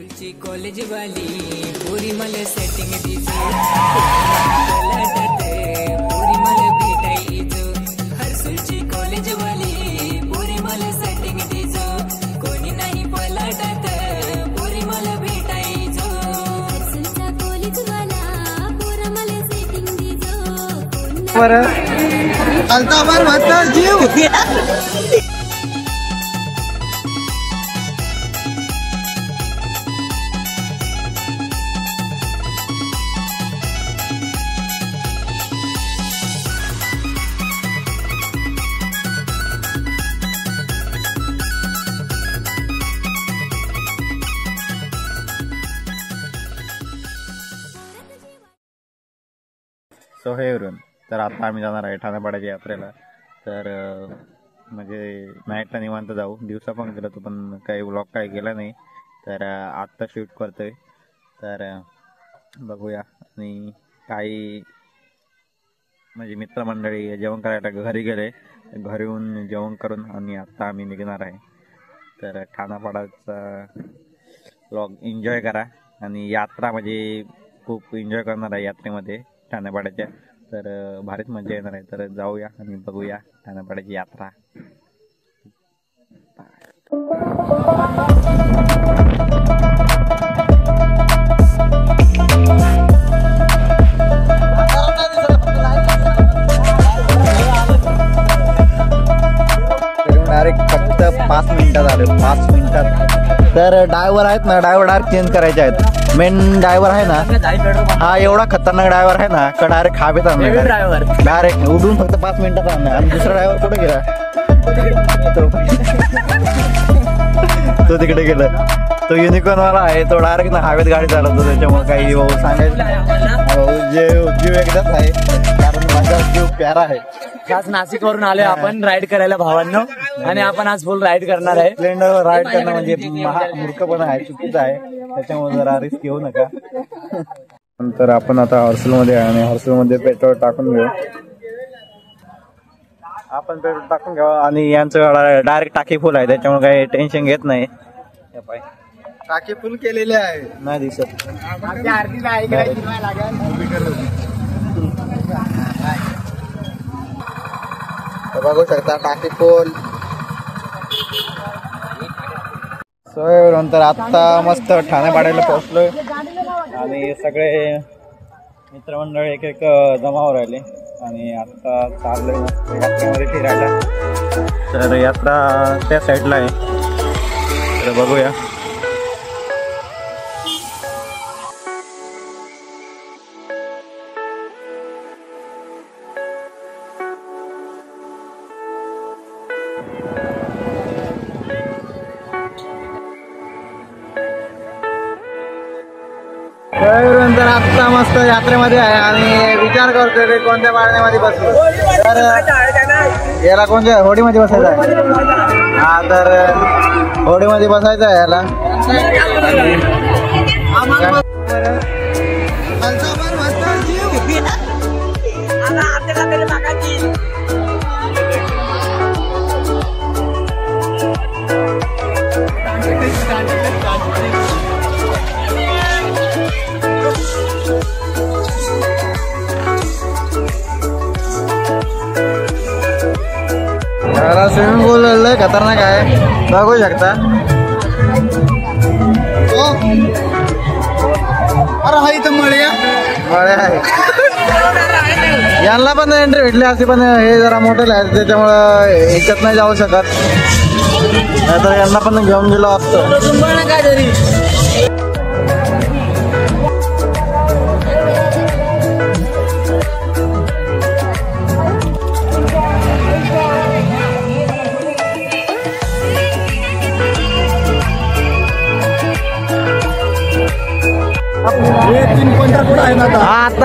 हर्सुलची college वाली पोरी मला सेटिंग दिसो पोरी मला भेटायचो हर्सुलची कॉलेज वाली पोरी मला सेटिंग दिसो कोणी नाही पलाटात पोरी मला भेटायचो हर्सुलचा कॉलेज वाला पोरा मला सेटिंग दिसो बरं चालता बार वाजता जीव सो हे वरून तर आता आम्ही जाणार आहे ठाणेपाड्याच्या यात्रेला. तर म्हणजे नाईटला निवांत जाऊ. दिवसा पण गेलो तो पण काही व्लॉग काही केला नाही. तर आत्ता शूट करतोय. तर बघूया. आणि काही म्हणजे मित्रमंडळी जेवण करायला घरी गेले. घरी येऊन जेवण करून आणि आत्ता आम्ही निघणार आहे. तर ठाणापाडाचा व्लॉग एन्जॉय करा. आणि यात्रा म्हणजे खूप एन्जॉय करणार आहे यात्रेमध्ये ठाणेपाड्याच्या. तर भारीच मजा येणार आहे. तर जाऊया आणि बघूया ठाणेपाड्याची यात्रा. डायरेक्ट फक्त 5 मिनिटात आले. 5 मिनिटात. तर ड्रायव्हर आहेत ना, ड्रायव्हर डायरेक्ट चेंज करायचे आहेत. मेन ड्रायव्हर आहे ना, हा एवढा खतरनाक ड्रायव्हर आहे ना का डायरेक्ट हवेत आणणार ड्रायव्हर. डायरेक्ट उडून फक्त 5 मिनिटात आणणार. आणि दुसरा ड्रायव्हर कुठे गेला? तो तिकडे गेला. तो युनिकॉर्न वाला आहे. तो डायरेक्ट ना हवेत गाडी चालवतो. त्याच्यामुळे काही भाऊ सांगायचं जीव एकदाच आहे. कारण माझा जीव प्यारा आहे. आज नाशिक वरून आलोय आपण राईड करायला भावांनो. आणि आपण आज फुल राईड करणार आहे. स्प्लेंडरवर राईड करणं म्हणजे मूर्खपणा आहे, चुकीचं आहे. त्याच्यामुळे जरा रिस्क घेऊ नका. नंतर आपण आता हॉर्सलमध्ये आहे आणि हॉर्सलमध्ये पेट्रोल टाकून घेऊ. आपण पेट्रोल टाकून घ्यावं. आणि यांचं डायरेक्ट टाकी फुल आहे. त्याच्यामुळे काही टेन्शन घेत नाही. टाकी फुल केलेली आहे. नाही दिसत. बघू शकता टाकी फुल. सोय नंतर आता मस्त ठाणेपाड्याला पोहोचलोय. आणि सगळे मित्रमंडळ एक एक जमावर राहिले. आणि आता चाललोय यात्रेमध्ये फिरायला. तर यात्रा त्या साईडला आहे. तर बघूया. नंतर आता मस्त यात्रेमध्ये आहे आणि विचार करतोय की कोणत्या पाळण्यामध्ये बसू. तर याला कोणत्या होडीमध्ये बसायचं आहे? हा, तर होडीमध्ये बसायचं आहे याला. स्विमिंग पूल लय खतरनाक आहे. बघू शकता. अरे हा इथं मळे आहे. यांना पण एंट्री भेटली असते पण हे जरा मोठे आहे त्याच्यामुळं ह्याच्यात नाही जाऊ शकत. नाहीतर यांना पण घेऊन गेलो असतो.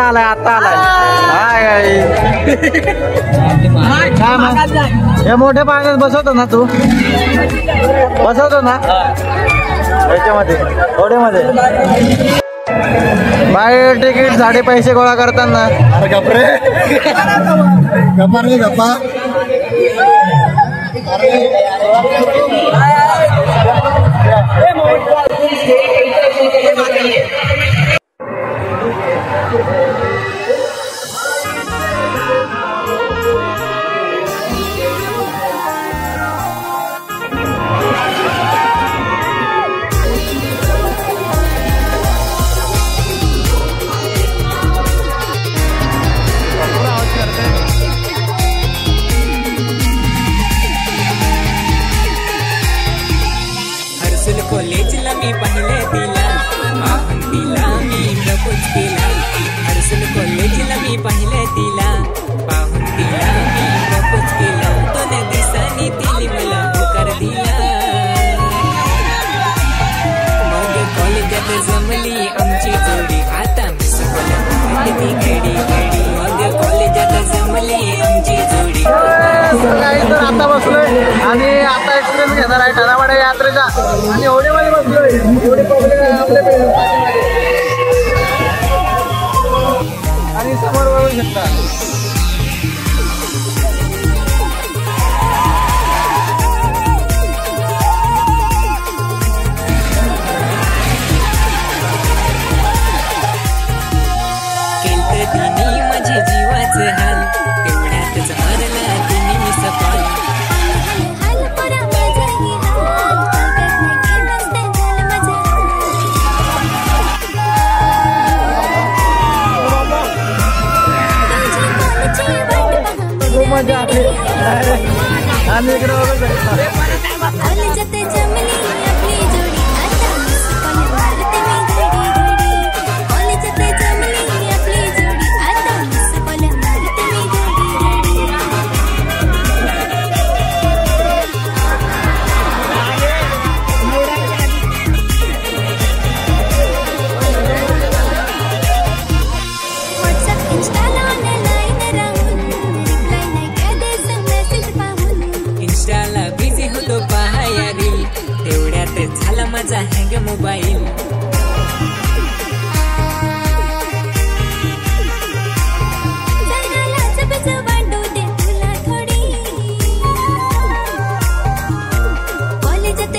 आता आलाय. हे मोठ्या पाण्यात बसवतो ना तू? बसवतो ना याच्यामध्ये होडीमध्ये? बाय तिकीट साठी पैसे गोळा करताना. अरे गप्पा कॉलेजला मी पाहिले तिला पाहून तिला मी प्रपोज केला हर्सुल कॉलेजला मी पाहिले तिला पाहून तिला मी प्रपोज केला 2 दिवसांनी तिने मला होकार दिला मग कॉलेजात जमली आमची जोडी आता मिस कॉल ती घडी घडी मग कॉलेजात जमली आमची जोडी तर आता बसलोय आणि आता एक्सपिरियन्स घेणार आहे ठाण्यावाडा यात्रेचा आणि एवढेमध्ये बसलोय एवढे पब्लिक आहे आपल्या आणि समोर बघू शकता केलत तिने माझे जीवाचं हाल तेवढ्यातच मारला तिने मी सकाळ मजा आली आणि इकडे बघू शकता इंस्टाला बिझी होतो पाहाया रील तेवढ्यात झाला माझा हँग मोबाईल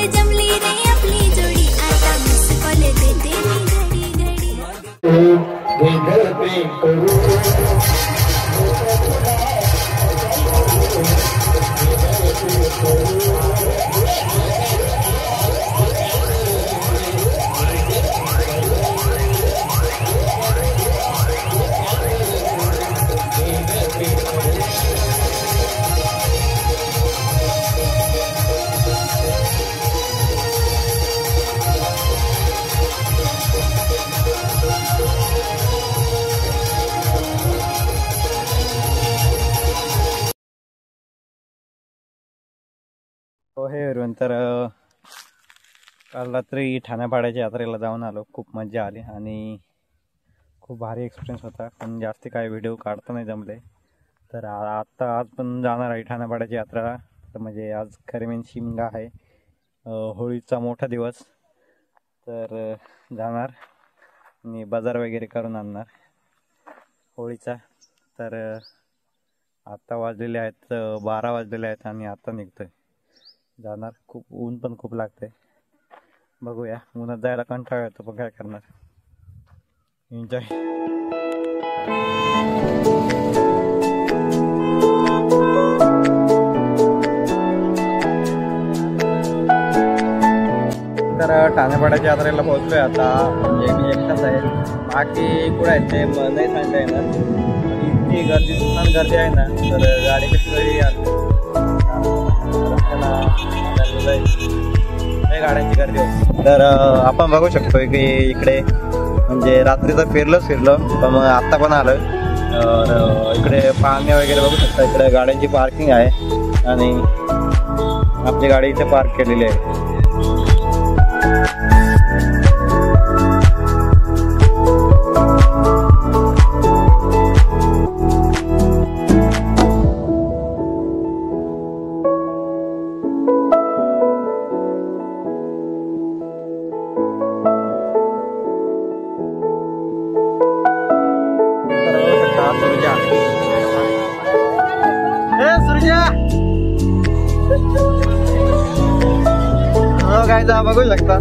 जमली रे आपली जोडी आता मिस कॉल देते मी घडी घडी हो हे तर काल रात्री ठाण्यापाड्याच्या यात्रेला जाऊन आलो खूप मजा आली आणि खूप भारी एक्सपिरियन्स होता पण जास्ती काय व्हिडिओ काढता नाही जमले तर आज पण जाणार आहे ठाण्यापाड्याची यात्रा तर म्हणजे आज खरे मेन शिमगा आहे होळीचा मोठा दिवस तर जाणार आणि बाजार वगैरे करून आणणार होळीचा तर आत्ता वाजलेले आहेत 12 वाजलेले आहेत आणि आता निघतोय जाणार खूप ऊन पण खूप लागते बघूया उन्हात जायला कंटाळा येतो पण काय करणार एन्जॉय तर ठाण्यापाड्याच्या यात्रेला पोहोचलोय आता म्हणजे मी एकटाच आहे बाकी कुठे आहेत ते नाही सांगता येणार इतकी गर्दी सुद्धा गर्दी आहे ना तर गाडी कशी तरी गाड्यांची गर्दी होती तर आपण बघू शकतो की इकडे म्हणजे रात्रीचं फिरलो पण मग आत्ता पण आलं तर इकडे पाणी वगैरे बघू शकता इकडे गाड्यांची पार्किंग आहे आणि आपली गाडी इथे पार्क केलेली आहे बघू शकता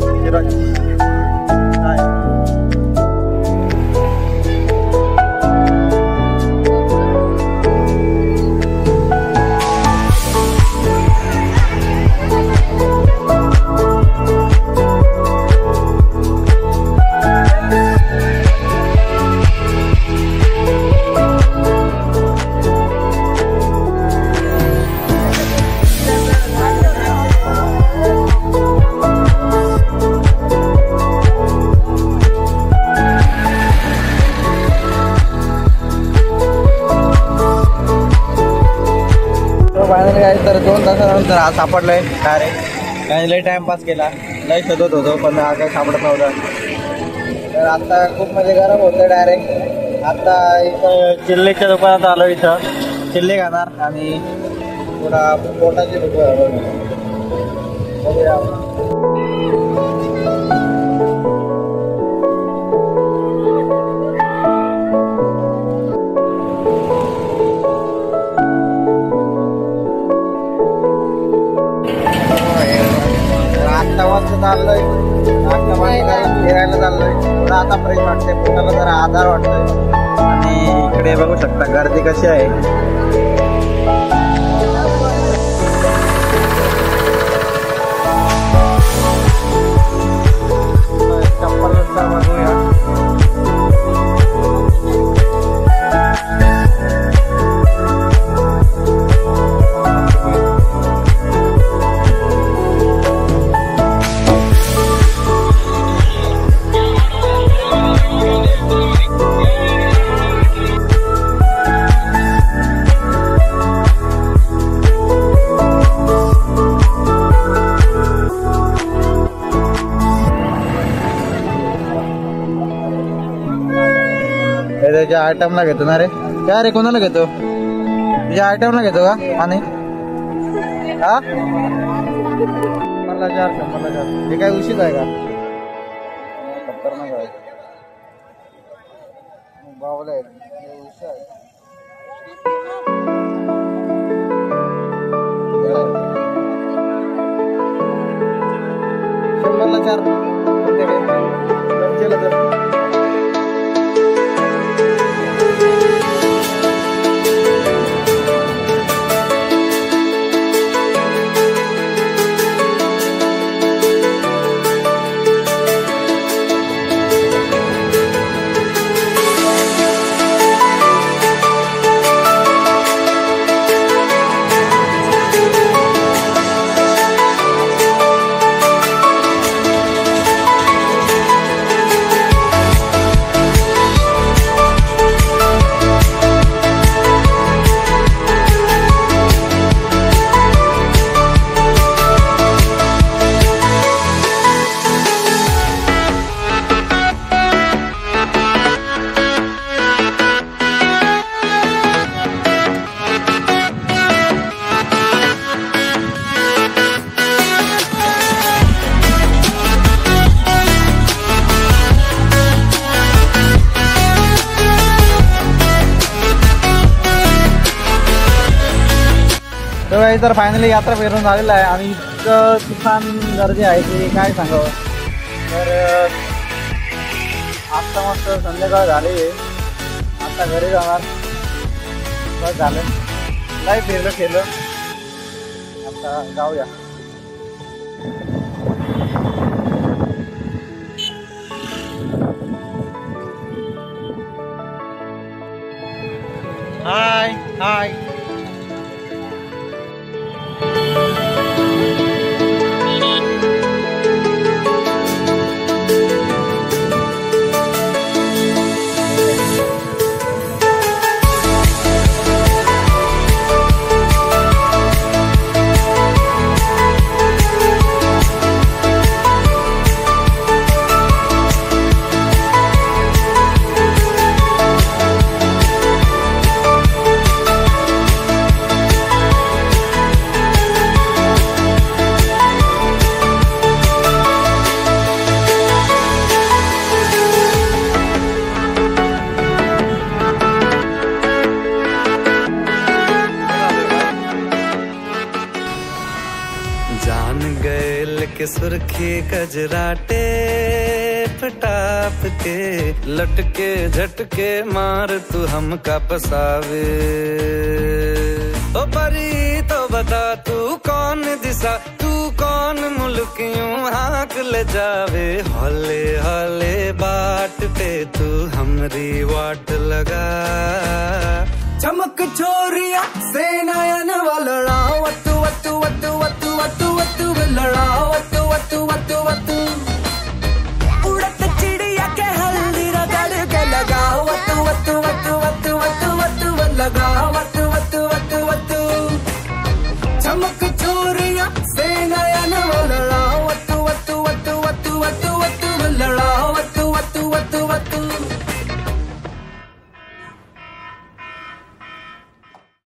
तर आज सापडलंय डायरेक्ट. काही लय टाइमपास केला, लय शोधत होतो पण आज काही सापडत नव्हतं. तर आता खूप म्हणजे गरम होतं डायरेक्ट. आता इथं चिल्लेच्या दुकानात आलो. इथं चिल्ले खाणार आणि थोडा पोटाची भूक बघूया. आत्ता वाजता चाललोय, फिरायला चाललोय. थोडा आता फ्रेश वाटते, पोटाला जरा आधार वाटतोय. आणि इकडे बघू शकता गर्दी कशी आहे. चप्पलचा बघूया. त्याच्या आयटमला घेतो ना रे. काय रे, कोणाला घेतो? तुझ्या आयटमला घेतो का? आणि हा मला चार हे काय उशीच आहे का? खतरनाक आहे. बावला आहे, उशी आहे. शंभरला 4 केलं तर तर फायनली यात्रा फिरून झालेला आहे. आणि इतकं तुफान गर्दी आहे की काय सांगावं. तर आत्ता मस्त संध्याकाळ झाली आहे, आता घरी जाणार. बस झालं, नाही फिरलं. आता जाऊया. हाय हाय. के सुर्खी कजराटे फटाप के लटके झटके मार तू हमका पसावे. ओ परी तो बता तू कौन दिशा, तू कौन मुल्क यूं हाँक ले जावे. हौले हौले बाट पे तू हमरी वाट लगा. चमक छोरिया से नयन वाला वट्टू वट्टू वट्टू वट्टू वट्टू